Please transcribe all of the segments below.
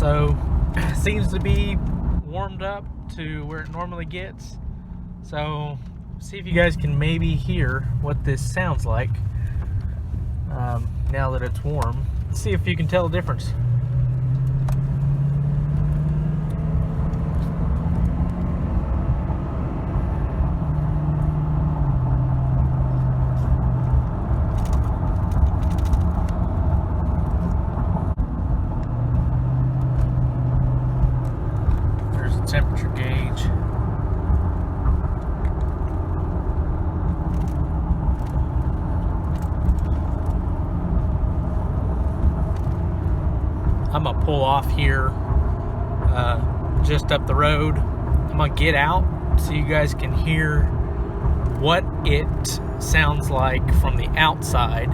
So seems to be warmed up to where it normally gets. So see if you guys can maybe hear what this sounds like now that it's warm. Let's see if you can tell the difference. There's a temperature gauge. I'm gonna pull off here just up the road. I'm gonna get out so you guys can hear what it sounds like from the outside.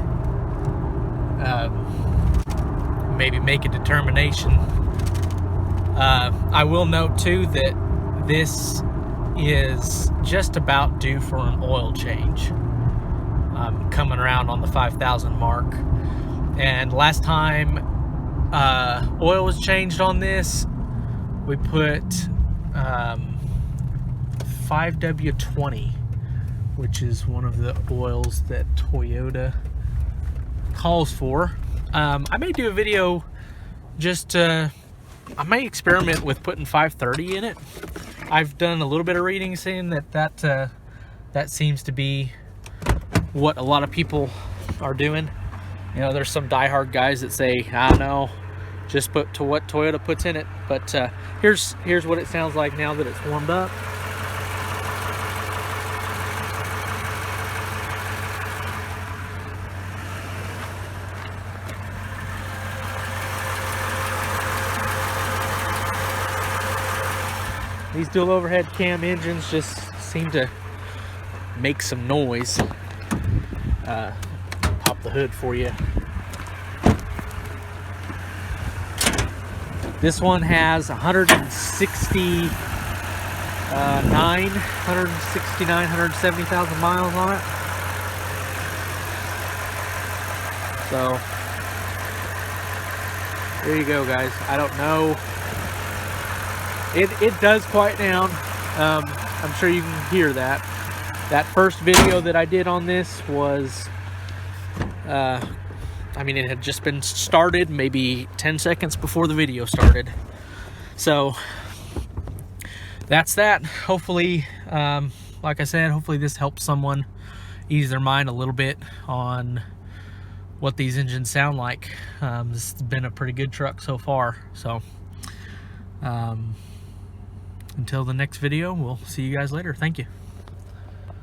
Maybe make a determination. I will note too that this is just about due for an oil change. I'm coming around on the 5,000 mark, and last time oil was changed on this, we put 5W20, which is one of the oils that Toyota calls for. I may do a video just I may experiment with putting 530 in it. I've done a little bit of reading saying that seems to be what a lot of people are doing. You know, there's some diehard guys that say, I don't know, just put to what Toyota puts in it. But here's what it sounds like now that it's warmed up. These dual overhead cam engines just seem to make some noise. Pop the hood for you. This one has 170,000 miles on it. So there you go, guys. I don't know. It does quiet down. I'm sure you can hear that. That first video that I did on this was, I mean, it had just been started maybe 10 seconds before the video started. So that's that. Hopefully, like I said, hopefully this helps someone ease their mind a little bit on what these engines sound like. This has been a pretty good truck so far. So until the next video, we'll see you guys later. Thank you.